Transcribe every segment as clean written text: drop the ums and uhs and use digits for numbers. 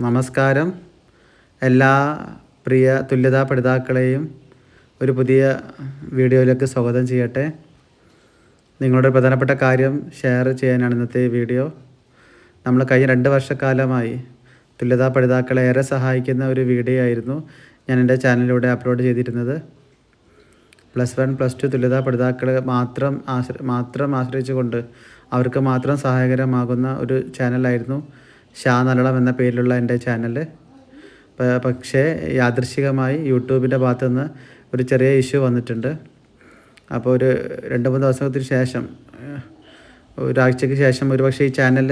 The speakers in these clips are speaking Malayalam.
നമസ്കാരം. എല്ലാ പ്രിയ തുല്യതാ പഠിതാക്കളെയും ഒരു പുതിയ വീഡിയോയിലേക്ക് സ്വാഗതം ചെയ്യട്ടെ. നിങ്ങളുടെ പ്രധാനപ്പെട്ട കാര്യം ഷെയർ ചെയ്യാനാണ് ഇന്നത്തെ വീഡിയോ. നമ്മൾ കഴിഞ്ഞ 2 വർഷക്കാലമായി തുല്യതാ പഠിതാക്കളെ ഏറെ സഹായിക്കുന്ന ഒരു വീഡിയോ ആയിരുന്നു ഞാൻ എൻ്റെ ചാനലിലൂടെ അപ്ലോഡ് ചെയ്തിരുന്നത്. +1 +2 തുല്യതാ പഠിതാക്കളെ മാത്രം ആശ്രയിച്ചുകൊണ്ട് അവർക്ക് മാത്രം സഹായകരമാകുന്ന ഒരു ചാനലായിരുന്നു ഷാ നല്ലളം എന്ന പേരിലുള്ള എൻ്റെ ചാനൽ. പക്ഷേ യാദൃശ്ചികമായി യൂട്യൂബിൻ്റെ ഭാഗത്തുനിന്ന് ഒരു ചെറിയ ഇഷ്യൂ വന്നിട്ടുണ്ട്. അപ്പോൾ ഒരു 2-3 ദിവസത്തിന് ശേഷം, ഒരാഴ്ചയ്ക്ക് ശേഷം ഒരുപക്ഷെ ഈ ചാനൽ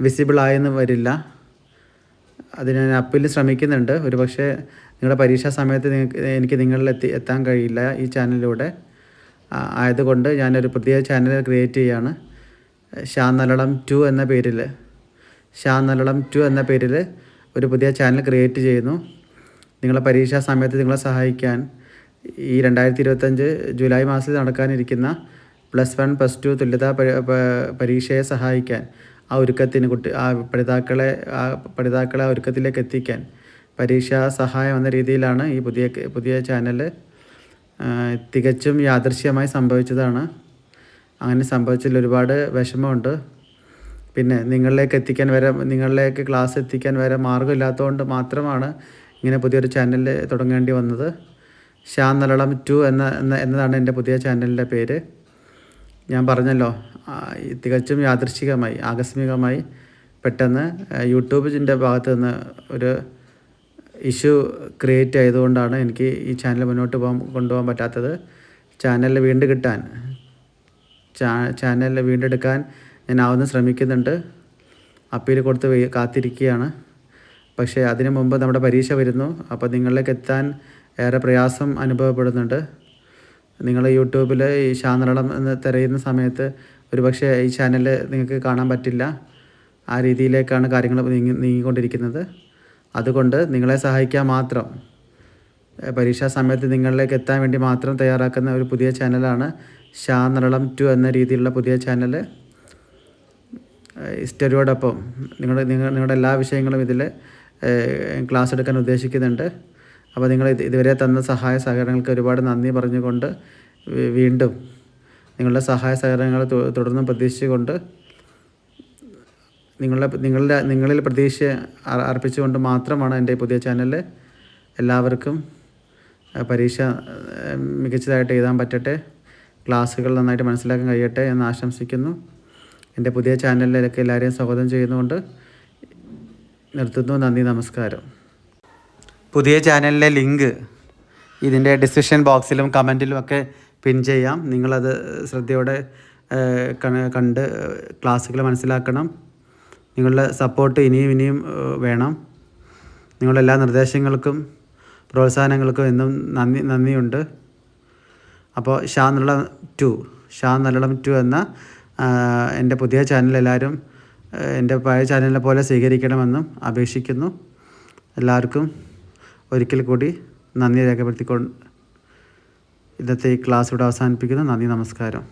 വിസിബിൾ ആയെന്ന് വരില്ല. അതിന് ഞാൻ അപ്പീൽ ശ്രമിക്കുന്നുണ്ട്. ഒരുപക്ഷെ നിങ്ങളുടെ പരീക്ഷാ സമയത്ത് എനിക്ക് നിങ്ങളിൽ എത്താൻ കഴിയില്ല ഈ ചാനലിലൂടെ. ആയതുകൊണ്ട് ഞാനൊരു പുതിയ ചാനൽ ക്രിയേറ്റ് ചെയ്യുകയാണ്. ഷാ നല്ലളം 2 എന്ന പേരിൽ ഒരു പുതിയ ചാനൽ ക്രിയേറ്റ് ചെയ്യുന്നു. നിങ്ങളെ പരീക്ഷാ സമയത്ത് നിങ്ങളെ സഹായിക്കാൻ ഈ 2025 ജൂലൈ മാസത്തിൽ നടക്കാനിരിക്കുന്ന +1 +2 തുല്യതാ പരീക്ഷയെ സഹായിക്കാൻ പഠിതാക്കളെ ആ ഒരുക്കത്തിലേക്ക് എത്തിക്കാൻ പരീക്ഷാ സഹായം എന്ന രീതിയിലാണ് ഈ പുതിയ ചാനൽ. തികച്ചും യാദൃശ്ചികമായി സംഭവിച്ചതാണ്. അങ്ങനെ സംഭവിച്ചതിൽ ഒരുപാട് വിഷമമുണ്ട്. പിന്നെ നിങ്ങളിലേക്ക് ക്ലാസ് എത്തിക്കാൻ വരെ മാർഗ്ഗമില്ലാത്തതുകൊണ്ട് മാത്രമാണ് ഇങ്ങനെ പുതിയൊരു ചാനൽ തുടങ്ങേണ്ടി വന്നത്. ഷാ നല്ലളം 2 എന്നതാണ് എൻ്റെ പുതിയ ചാനലിൻ്റെ പേര്. ഞാൻ പറഞ്ഞല്ലോ, തികച്ചും യാദൃശ്ചികമായി ആകസ്മികമായി പെട്ടെന്ന് യൂട്യൂബിൻ്റെ ഭാഗത്ത് നിന്ന് ഒരു ഇഷ്യൂ ക്രിയേറ്റ് ആയതുകൊണ്ടാണ് എനിക്ക് ഈ ചാനൽ മുന്നോട്ട് കൊണ്ടുപോകാൻ പറ്റാത്തത്. ചാനൽ വീണ്ടെടുക്കാൻ ഞാൻ ശ്രമിക്കുന്നുണ്ട്. അപ്പീൽ കൊടുത്ത് കാത്തിരിക്കുകയാണ്. പക്ഷേ അതിനു മുമ്പ് നമ്മുടെ പരീക്ഷ വരുന്നു. അപ്പോൾ നിങ്ങളിലേക്ക് എത്താൻ ഏറെ പ്രയാസം അനുഭവപ്പെടുന്നുണ്ട്. നിങ്ങൾ യൂട്യൂബിൽ ഈ ഷാ നല്ലളം എന്ന് തിരയുന്ന സമയത്ത് ഒരുപക്ഷെ ഈ ചാനൽ നിങ്ങൾക്ക് കാണാൻ പറ്റില്ല. ആ രീതിയിലേക്കാണ് കാര്യങ്ങൾ നീങ്ങിക്കൊണ്ടിരിക്കുന്നത്. അതുകൊണ്ട് നിങ്ങളെ സഹായിക്കാൻ മാത്രം, പരീക്ഷാ സമയത്ത് നിങ്ങളിലേക്ക് എത്താൻ വേണ്ടി മാത്രം തയ്യാറാക്കുന്ന ഒരു പുതിയ ചാനലാണ് ഷാ നല്ലളം 2 എന്ന രീതിയിലുള്ള പുതിയ ചാനൽ. ഹിസ്റ്ററിയോടൊപ്പം നിങ്ങളുടെ എല്ലാ വിഷയങ്ങളും ഇതിൽ ക്ലാസ് എടുക്കാൻ ഉദ്ദേശിക്കുന്നുണ്ട്. അപ്പോൾ നിങ്ങൾ ഇതുവരെ തന്ന സഹായ സഹകരണങ്ങൾക്ക് ഒരുപാട് നന്ദി പറഞ്ഞുകൊണ്ട് വീണ്ടും നിങ്ങളുടെ സഹായ സഹകരണങ്ങൾ തുടർന്നും പ്രതീക്ഷിച്ചുകൊണ്ട് നിങ്ങളിൽ പ്രതീക്ഷ അർപ്പിച്ചുകൊണ്ട് മാത്രമാണ് എൻ്റെ പുതിയ ചാനൽ. എല്ലാവർക്കും പരീക്ഷ മികച്ചതായിട്ട് എഴുതാൻ പറ്റട്ടെ, ക്ലാസ്സുകൾ നന്നായിട്ട് മനസ്സിലാക്കാൻ കഴിയട്ടെ എന്ന് ആശംസിക്കുന്നു. എൻ്റെ പുതിയ ചാനലിലേക്ക് എല്ലാവരെയും സ്വാഗതം ചെയ്യുന്നുകൊണ്ട് നിർത്തുന്നു. നന്ദി, നമസ്കാരം. പുതിയ ചാനലിലെ ലിങ്ക് ഇതിൻ്റെ ഡിസ്ക്രിപ്ഷൻ ബോക്സിലും കമൻറ്റിലും ഒക്കെ പിൻ ചെയ്യാം. നിങ്ങളത് ശ്രദ്ധയോടെ കണ്ട് ക്ലാസ്സുകൾ മനസ്സിലാക്കണം. നിങ്ങളുടെ സപ്പോർട്ട് ഇനിയും വേണം. നിങ്ങളുടെ എല്ലാ നിർദ്ദേശങ്ങൾക്കും പ്രോത്സാഹനങ്ങൾക്കും എന്നും നന്ദിയുണ്ട്. അപ്പോൾ ഷാ നല്ലളം 2 എന്ന എൻ്റെ പുതിയ ചാനൽ എല്ലാവരും എൻ്റെ പഴയ ചാനലിനെ പോലെ സ്വീകരിക്കണമെന്നും അപേക്ഷിക്കുന്നു. എല്ലാവർക്കും ഒരിക്കൽ കൂടി നന്ദി രേഖപ്പെടുത്തിക്കൊണ്ട് ഇന്നത്തെ ഈ ക്ലാസ് ഇവിടെ അവസാനിപ്പിക്കുന്നു. നന്ദി, നമസ്കാരം.